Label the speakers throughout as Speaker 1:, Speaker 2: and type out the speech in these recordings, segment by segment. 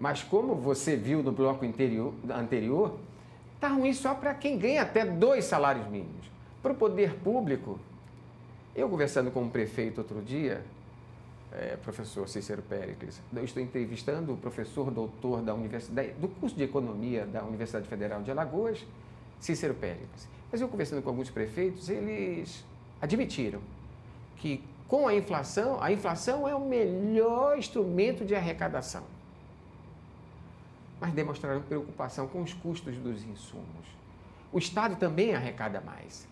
Speaker 1: Mas como você viu no bloco anterior, está ruim só para quem ganha até 2 salários mínimos. Para o poder público, eu conversando com um prefeito outro dia, professor Cícero Péricles, eu estou entrevistando o professor doutor da Universidade, do curso de Economia da Universidade Federal de Alagoas, Cícero Péricles. Mas eu conversando com alguns prefeitos, eles admitiram que com a inflação é o melhor instrumento de arrecadação. Mas demonstraram preocupação com os custos dos insumos. O Estado também arrecada mais.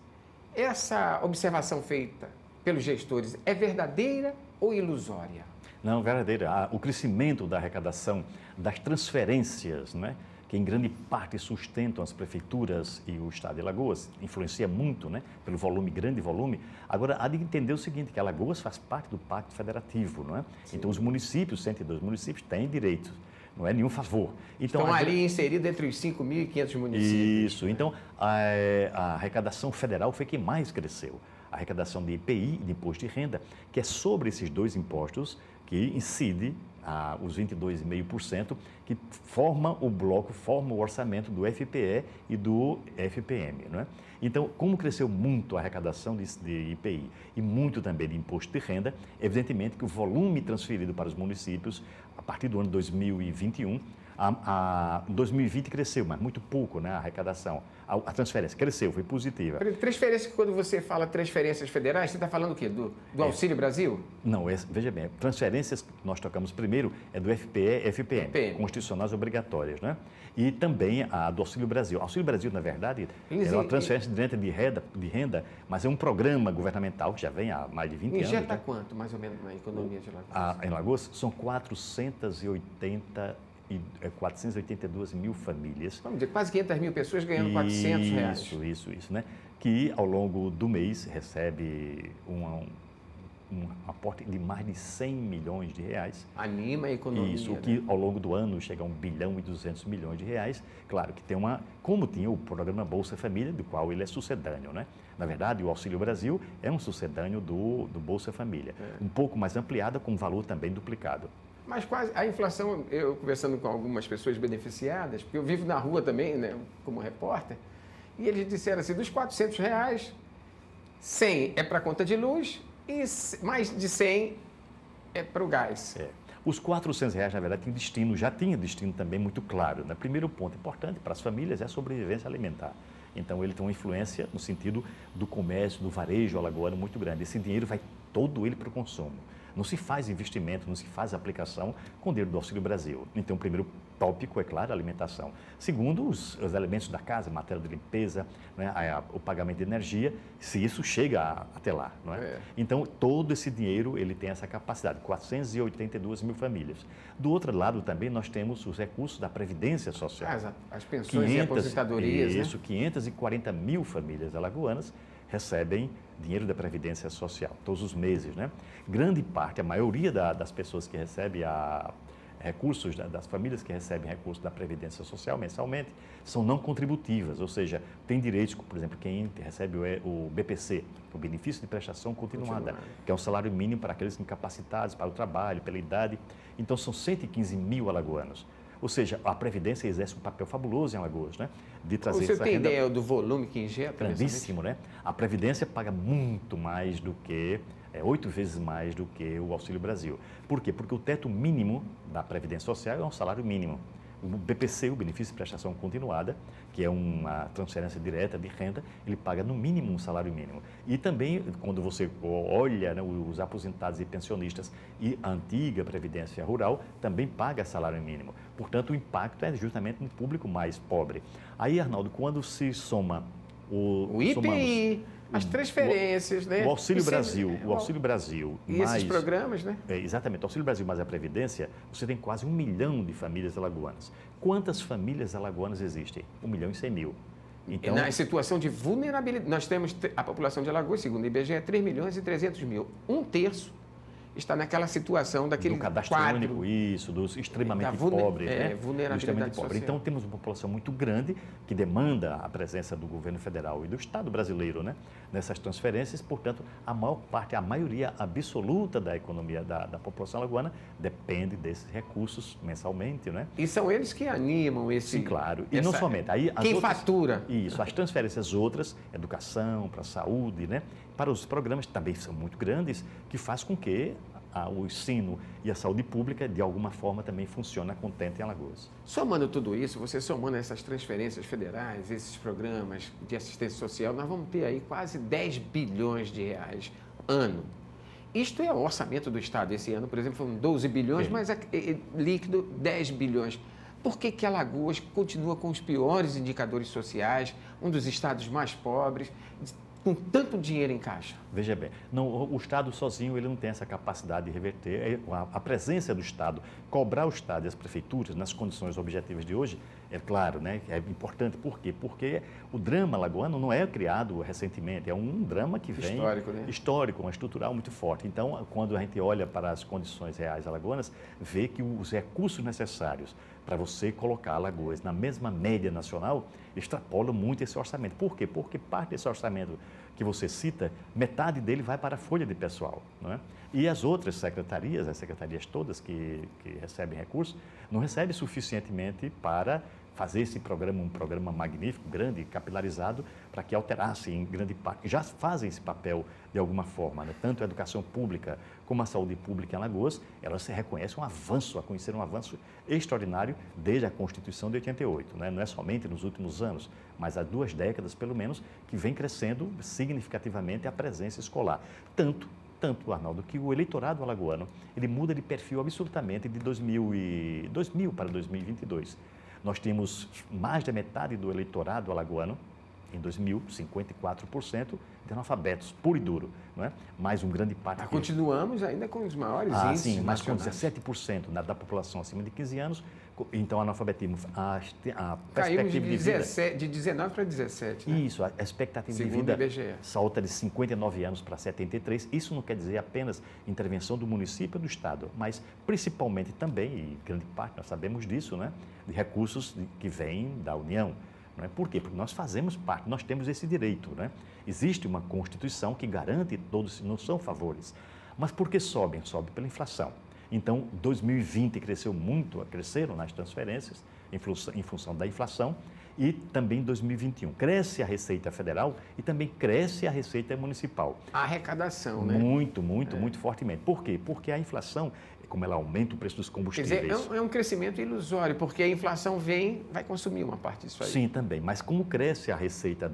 Speaker 1: Essa observação feita pelos gestores é verdadeira ou ilusória?
Speaker 2: Não, verdadeira. O crescimento da arrecadação, das transferências, né, que em grande parte sustentam as prefeituras e o Estado de Alagoas, influencia muito, né, pelo volume, grande volume. Agora, há de entender o seguinte, que Alagoas faz parte do Pacto Federativo, não é? Sim. Então, os municípios, 102 municípios, têm direitos. Não é nenhum favor. Então,
Speaker 1: estão ali inseridos entre os 5.500 municípios.
Speaker 2: Isso. Então, a arrecadação federal foi quem mais cresceu. A arrecadação de IPI, de Imposto de Renda, que é sobre esses dois impostos que incide os 22,5%, que forma o bloco, forma o orçamento do FPE e do FPM. Não é? Então, como cresceu muito a arrecadação de IPI e muito também de Imposto de Renda, evidentemente que o volume transferido para os municípios, a partir do ano 2021, 2020 cresceu, mas muito pouco, né, a arrecadação. A transferência cresceu, foi positiva.
Speaker 1: Transferência, quando você fala transferências federais, você está falando o quê? Do Auxílio Brasil?
Speaker 2: Não, veja bem, transferências que nós tocamos primeiro é do FPE, FPM, constitucionais obrigatórias, né? E também a do Auxílio Brasil. Auxílio Brasil, na verdade, é uma transferência de renda, mas é um programa governamental que já vem há mais de 20 anos.
Speaker 1: Injeta quanto, mais ou menos, na economia de Alagoas?
Speaker 2: Em Alagoas, são 482 mil famílias.
Speaker 1: Vamos dizer, quase 500 mil pessoas ganhando R$400.
Speaker 2: Isso, né? Que ao longo do mês recebe um aporte de mais de 100 milhões de reais.
Speaker 1: Anima a economia.
Speaker 2: Isso, que ao longo do ano chega a 1 bilhão e 200 milhões de reais. Claro que tem como tinha o programa Bolsa Família, do qual ele é sucedâneo, né? Na verdade, o Auxílio Brasil é um sucedâneo do Bolsa Família, um pouco mais ampliada, com valor também duplicado.
Speaker 1: Mas quase a inflação, eu conversando com algumas pessoas beneficiadas, porque eu vivo na rua também, né, como repórter, e eles disseram assim, dos R$400, 100 é para a conta de luz e mais de 100 é para o gás.
Speaker 2: Os R$400, na verdade, já tinha destino também muito claro, né? Primeiro ponto importante para as famílias é a sobrevivência alimentar. Então, ele tem uma influência no sentido do comércio, do varejo alagoano muito grande. Esse dinheiro vai todo ele para o consumo. Não se faz investimento, não se faz aplicação com o dinheiro do Auxílio Brasil. Então, o primeiro tópico é, claro, a alimentação. Segundo, os elementos da casa, matéria de limpeza, né, o pagamento de energia, se isso chega até lá. Não é? Então, todo esse dinheiro, ele tem essa capacidade, 482 mil famílias. Do outro lado, também, nós temos os recursos da Previdência Social.
Speaker 1: As pensões e aposentadorias.
Speaker 2: Isso, né? 540 mil famílias alagoanas recebem dinheiro da Previdência Social, todos os meses, né? Grande parte, a maioria das pessoas que recebem recursos, das famílias que recebem recursos da Previdência Social mensalmente, são não contributivas, ou seja, tem direitos, por exemplo, quem recebe o BPC, o Benefício de Prestação Continuada, que é um salário mínimo para aqueles incapacitados, para o trabalho, pela idade. Então, são 115 mil alagoanos. Ou seja, a Previdência exerce um papel fabuloso em Alagoas, né? De trazer essa renda.
Speaker 1: Você tem ideia do volume que injeta?
Speaker 2: Grandíssimo, né? A Previdência paga muito mais do que, 8 vezes mais do que o Auxílio Brasil. Por quê? Porque o teto mínimo da Previdência Social é um salário mínimo. O BPC, o Benefício de Prestação Continuada, que é uma transferência direta de renda, ele paga no mínimo um salário mínimo. E também, quando você olha, né, os aposentados e pensionistas e a antiga Previdência Rural, também paga salário mínimo. Portanto, o impacto é justamente no público mais pobre. Aí, Arnaldo, quando se soma
Speaker 1: o IPI, as transferências, né?
Speaker 2: O Auxílio Brasil,
Speaker 1: e mais, esses programas, né?
Speaker 2: Exatamente, o Auxílio Brasil mais a Previdência, você tem quase 1 milhão de famílias alagoanas. Quantas famílias alagoanas existem? 1.100.000.
Speaker 1: Então, na situação de vulnerabilidade, nós temos a população de Alagoas, segundo o IBGE, 3.300.000. Um terço está naquela situação daquele
Speaker 2: do cadastro
Speaker 1: quadro
Speaker 2: único, isso, dos extremamente
Speaker 1: da
Speaker 2: pobres, né?
Speaker 1: vulnerabilidade social.
Speaker 2: Então, temos uma população muito grande que demanda a presença do governo federal e do Estado brasileiro, né? Nessas transferências. Portanto, a maior parte, a maioria absoluta da economia da população alagoana depende desses recursos mensalmente, né?
Speaker 1: E são eles que animam esse...
Speaker 2: Sim, claro. E não somente. Aí,
Speaker 1: quem fatura?
Speaker 2: Isso, as transferências outras, educação, para a saúde, né? Para os programas também são muito grandes, que faz com que o ensino e a saúde pública, de alguma forma, também funciona contente em Alagoas.
Speaker 1: Somando tudo isso, você somando essas transferências federais, esses programas de assistência social, nós vamos ter aí quase 10 bilhões de reais ano. Isto é o orçamento do Estado. Esse ano, por exemplo, foram 12 bilhões, mas líquido 10 bilhões. Por que Alagoas continua com os piores indicadores sociais, um dos estados mais pobres, com tanto dinheiro em caixa?
Speaker 2: Veja bem, o Estado sozinho ele não tem essa capacidade de reverter. A presença do Estado, cobrar o Estado e as prefeituras nas condições objetivas de hoje, é claro, né, é importante. Por quê? Porque o drama alagoano não é criado recentemente, é um drama que vem...
Speaker 1: Histórico, né?
Speaker 2: Histórico, estrutural muito forte. Então, quando a gente olha para as condições reais alagoanas, vê que os recursos necessários para você colocar Alagoas na mesma média nacional, extrapola muito esse orçamento. Por quê? Porque parte desse orçamento que você cita, metade dele vai para a folha de pessoal, não é? E as outras secretarias, as secretarias todas que recebem recursos, não recebem suficientemente para fazer esse programa, um programa magnífico, grande, capilarizado, para que alterasse em grande parte. Já fazem esse papel de alguma forma, né? Tanto a educação pública como a saúde pública em Alagoas, elas se reconhecem um avanço, a conhecer um avanço extraordinário desde a Constituição de 88, né? Não é somente nos últimos anos, mas há 2 décadas, pelo menos, que vem crescendo significativamente a presença escolar. Tanto, Arnaldo, que o eleitorado alagoano, ele muda de perfil absolutamente de 2000 para 2022. Nós temos mais da metade do eleitorado alagoano, em 2000, 54%, de analfabetos, puro e duro, não é? Mais um grande parte...
Speaker 1: Mas continuamos ainda com os maiores índices
Speaker 2: sim, mas com
Speaker 1: nacionais.
Speaker 2: 17% da população acima de 15 anos, então analfabetismo, a
Speaker 1: Caímos
Speaker 2: perspectiva
Speaker 1: de 19 para 17, né?
Speaker 2: Isso, a expectativa de
Speaker 1: Segundo
Speaker 2: vida
Speaker 1: o IBGE.
Speaker 2: salta de 59 anos para 73. Isso não quer dizer apenas intervenção do município e do Estado, mas principalmente também, e grande parte, nós sabemos disso, né, de recursos que vêm da União. Não é? Por quê? Porque nós fazemos parte, nós temos esse direito, né? Existe uma Constituição que garante todos, não são favores. Mas por que sobem? Sobe pela inflação. Então, 2020 cresceram nas transferências em função da inflação, e também 2021. Cresce a Receita Federal e também cresce a Receita Municipal.
Speaker 1: A arrecadação, né?
Speaker 2: Muito fortemente. Por quê? Porque a inflação, como ela aumenta o preço dos combustíveis...
Speaker 1: Quer dizer, é um crescimento ilusório, porque a inflação vai consumir uma parte disso aí.
Speaker 2: Sim, também. Mas como cresce a receita,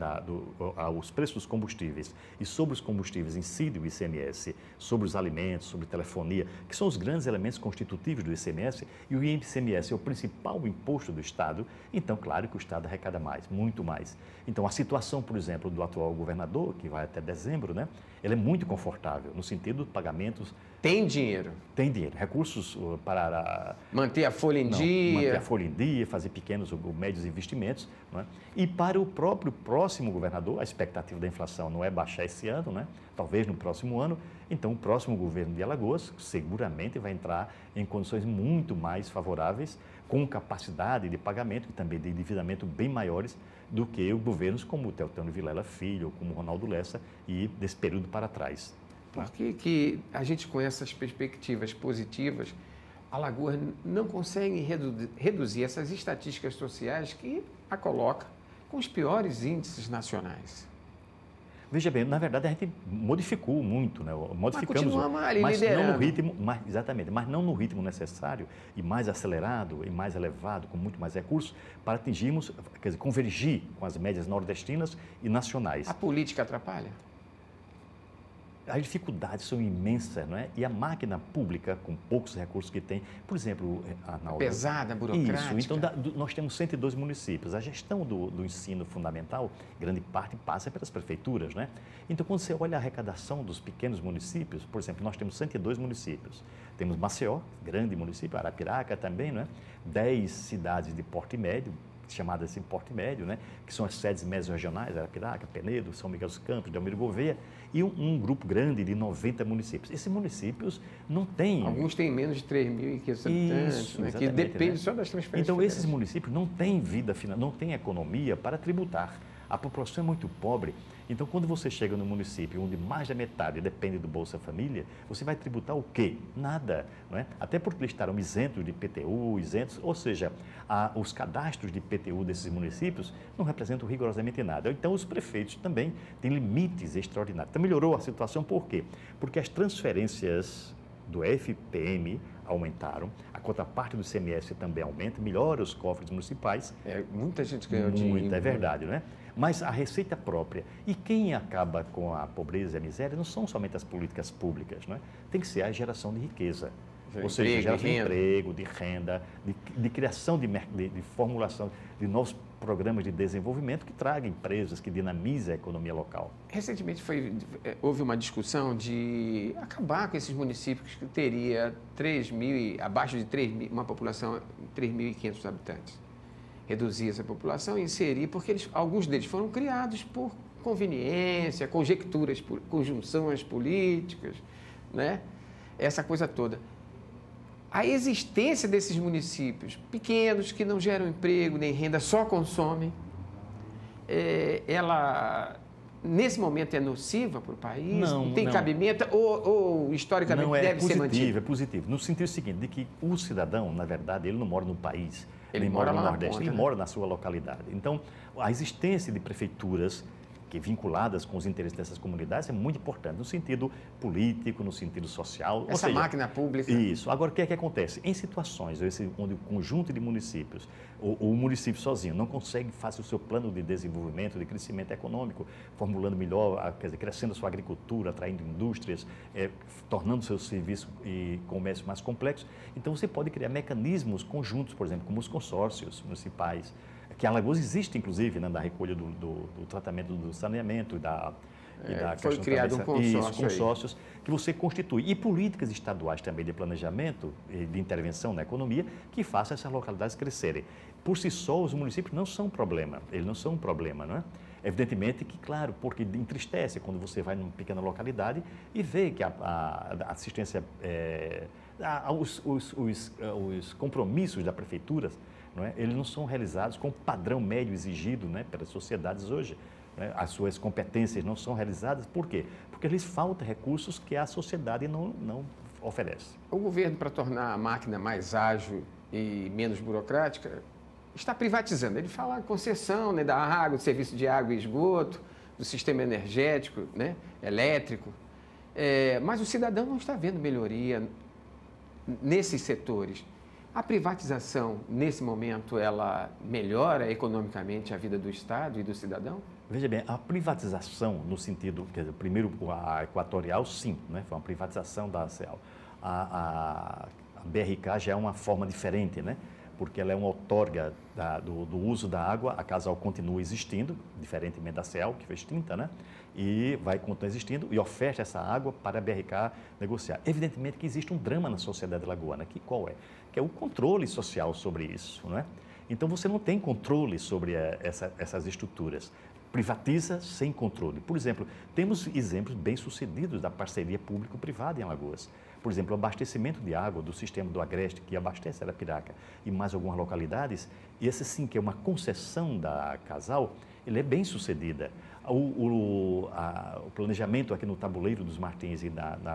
Speaker 2: os preços dos combustíveis, e sobre os combustíveis incide o ICMS, sobre os alimentos, sobre telefonia, que são os grandes elementos constitutivos do ICMS, e o ICMS é o principal imposto do Estado, então, claro que o Estado arrecada mais, muito mais. Então, a situação, por exemplo, do atual governador, que vai até dezembro, né, ela é muito confortável, no sentido de pagamentos...
Speaker 1: Tem dinheiro.
Speaker 2: Tem dinheiro. Recursos para...
Speaker 1: Manter a folha em dia.
Speaker 2: Manter a folha em dia, fazer pequenos ou médios investimentos. Não é? E para o próprio próximo governador, a expectativa da inflação não é baixar esse ano, né? Talvez no próximo ano. Então, o próximo governo de Alagoas seguramente vai entrar em condições muito mais favoráveis, com capacidade de pagamento e também de endividamento bem maiores do que os governos como o Teotônio Vilela Filho, ou como o Ronaldo Lessa, e desse período para trás.
Speaker 1: Por que a gente, com essas perspectivas positivas, Alagoas não consegue reduzir essas estatísticas sociais que a coloca com os piores índices nacionais?
Speaker 2: Veja bem, na verdade a gente modificou muito, né? Modificamos,
Speaker 1: mas
Speaker 2: não no ritmo, exatamente, mas não no ritmo necessário e mais acelerado e mais elevado, com muito mais recursos, para atingirmos, quer dizer, convergir com as médias nordestinas e nacionais.
Speaker 1: A política atrapalha?
Speaker 2: As dificuldades são imensas, não é? E a máquina pública, com poucos recursos que tem, por exemplo, Arnaldo...
Speaker 1: Pesada, burocrática.
Speaker 2: Isso, então nós temos 102 municípios. A gestão do ensino fundamental, grande parte passa pelas prefeituras, né? Então, quando você olha a arrecadação dos pequenos municípios, por exemplo, nós temos 102 municípios. Temos Maceió, grande município, Arapiraca também, não é? 10 cidades de porte médio, chamadas assim, porte médio, né? Que são as sedes mesorregionais, Arapiraca, Penedo, São Miguel dos Campos, Delmiro Gouveia, e um grupo grande de 90 municípios. Esses municípios não têm...
Speaker 1: Alguns têm menos de 3.500 habitantes, né? Que depende, né, só das transferências.
Speaker 2: Então, esses municípios não têm vida, não têm economia para tributar. A população é muito pobre. Então, quando você chega no município onde mais da metade depende do Bolsa Família, você vai tributar o quê? Nada, não é? Até porque eles estarão isentos de IPTU, isentos, ou seja, os cadastros de IPTU desses municípios não representam rigorosamente nada. Então, os prefeitos também têm limites extraordinários. Então, melhorou a situação por quê? Porque as transferências do FPM aumentaram, a contraparte do ICMS também aumenta, melhora os cofres municipais.
Speaker 1: Muita gente ganhou dinheiro.
Speaker 2: É verdade, não é? Mas a receita própria. E quem acaba com a pobreza e a miséria não são somente as políticas públicas, não é? Tem que ser a geração de riqueza. Ou seja, geração de emprego, de renda, de criação de formulação de novos programas de desenvolvimento que tragam empresas, que dinamizem a economia local.
Speaker 1: Recentemente houve uma discussão de acabar com esses municípios que teria abaixo de 3.000, uma população de 3.500 habitantes. Reduzir essa população e inserir, porque alguns deles foram criados por conveniência, conjecturas, conjunções políticas, né? Essa coisa toda. A existência desses municípios pequenos, que não geram emprego nem renda, só consomem, ela, nesse momento, é nociva para o país? Não tem cabimento? Ou historicamente, deve ser mantida?
Speaker 2: É positivo. No sentido seguinte, de que o cidadão, na verdade, ele não mora no país.
Speaker 1: Ele mora
Speaker 2: no
Speaker 1: lá
Speaker 2: Nordeste,
Speaker 1: na ponta,
Speaker 2: ele mora na sua localidade. Então, a existência de prefeituras vinculadas com os interesses dessas comunidades é muito importante, no sentido político, no sentido social.
Speaker 1: Essa máquina pública.
Speaker 2: Isso. Agora, o que é que acontece? Em situações onde o conjunto de municípios, o município sozinho, não consegue fazer o seu plano de desenvolvimento, de crescimento econômico, formulando melhor, quer dizer, crescendo a sua agricultura, atraindo indústrias, tornando seu serviço e comércio mais complexo, então você pode criar mecanismos conjuntos, por exemplo, como os consórcios municipais, que em Alagoas existe, inclusive, né, da recolha do tratamento do saneamento e da
Speaker 1: foi criado um consórcio.
Speaker 2: Isso, consórcios que você constitui. E políticas estaduais também de planejamento e de intervenção na economia que façam essas localidades crescerem. Por si só, os municípios não são um problema. Eles não são um problema, não é? Evidentemente que, claro, porque entristece quando você vai numa pequena localidade e vê que a assistência, os compromissos da prefeitura, não é? Eles não são realizados com o padrão médio exigido, né, pelas sociedades hoje. Né? As suas competências não são realizadas. Por quê? Porque lhes faltam recursos que a sociedade não oferece.
Speaker 1: O governo, para tornar a máquina mais ágil e menos burocrática, está privatizando. Ele fala concessão, né, da água, do serviço de água e esgoto, do sistema energético, né, elétrico. Mas o cidadão não está vendo melhoria nesses setores. A privatização, nesse momento, ela melhora economicamente a vida do Estado e do cidadão?
Speaker 2: Veja bem, a privatização, no sentido, quer dizer, primeiro a Equatorial, sim, né, foi uma privatização da ACEAL. A BRK já é uma forma diferente, né? Porque ela é uma outorga do uso da água, a Casal continua existindo, diferentemente da CEAL, que foi extinta, né? E vai continuar existindo e oferta essa água para a BRK negociar. Evidentemente que existe um drama na sociedade lagoana, que qual é? Que é o controle social sobre isso, não é? Então, você não tem controle sobre essas estruturas. Privatiza sem controle. Por exemplo, temos exemplos bem-sucedidos da parceria público-privada em Alagoas. Por exemplo, o abastecimento de água do sistema do Agreste, que abastece Arapiraca e mais algumas localidades, e esse sim, que é uma concessão da Casal, ele é bem-sucedida. O planejamento aqui no Tabuleiro dos Martins e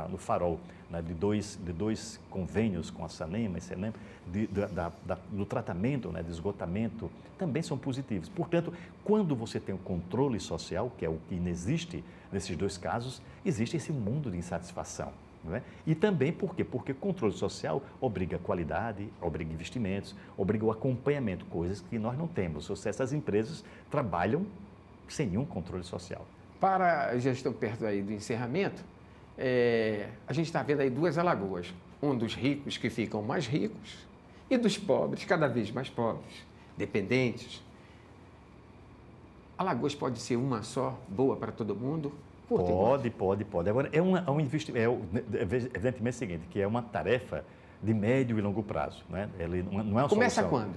Speaker 2: no Farol, né, de dois convênios com a Sanema e Senem, do tratamento, né, de esgotamento, também são positivos. Portanto, quando você tem o controle social, que é o que inexiste nesses dois casos, existe esse mundo de insatisfação. Não é? E também por quê? Porque controle social obriga qualidade, obriga investimentos, obriga o acompanhamento, coisas que nós não temos. Ou seja, essas empresas trabalham sem nenhum controle social.
Speaker 1: Já estão perto aí do encerramento, a gente está vendo aí duas Alagoas, um dos ricos que ficam mais ricos e dos pobres, cada vez mais pobres, dependentes. Alagoas pode ser uma só, boa para todo mundo?
Speaker 2: Pode. Agora, evidentemente é o seguinte, que é uma tarefa de médio e longo prazo. Né? Ele não é uma
Speaker 1: Começa
Speaker 2: solução.
Speaker 1: quando?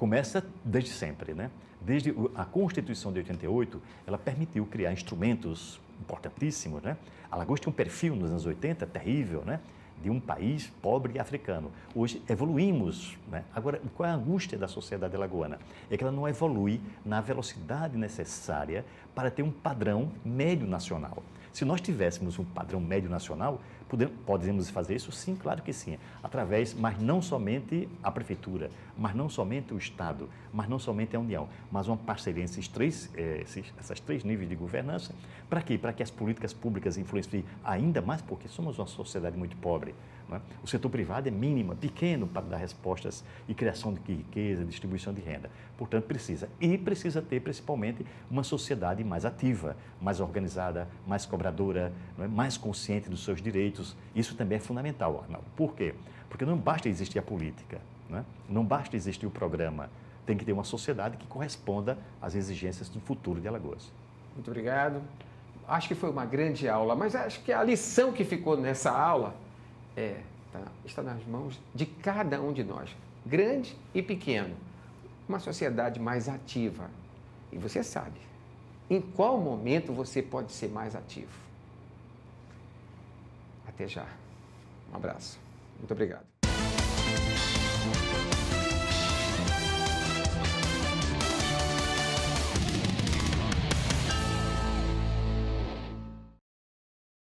Speaker 2: Começa desde sempre, né? Desde a Constituição de 88, ela permitiu criar instrumentos importantíssimos, né? Alagoas tinha um perfil nos anos 80 terrível, né? De um país pobre e africano. Hoje evoluímos, né? Agora, qual é a angústia da sociedade alagoana? É que ela não evolui na velocidade necessária para ter um padrão médio nacional. Se nós tivéssemos um padrão médio nacional, podemos fazer isso? Sim, claro que sim. Através, mas não somente a prefeitura, mas não somente o Estado, mas não somente a União, mas uma parceria entre essas três níveis de governança. Para quê? Para que as políticas públicas influenciem ainda mais, porque somos uma sociedade muito pobre. Não é? O setor privado é mínimo, pequeno para dar respostas e criação de riqueza, distribuição de renda. Portanto, precisa ter principalmente uma sociedade mais ativa, mais organizada, mais cobradora, não é? Mais consciente dos seus direitos. Isso também é fundamental, Arnaldo. Por quê? Porque não basta existir a política, não é? Não basta existir o programa. Tem que ter uma sociedade que corresponda às exigências do futuro de Alagoas.
Speaker 1: Muito obrigado. Acho que foi uma grande aula, mas acho que a lição que ficou nessa aula está nas mãos de cada um de nós, grande e pequeno. Uma sociedade mais ativa. E você sabe, em qual momento você pode ser mais ativo. Até já. Um abraço. Muito obrigado.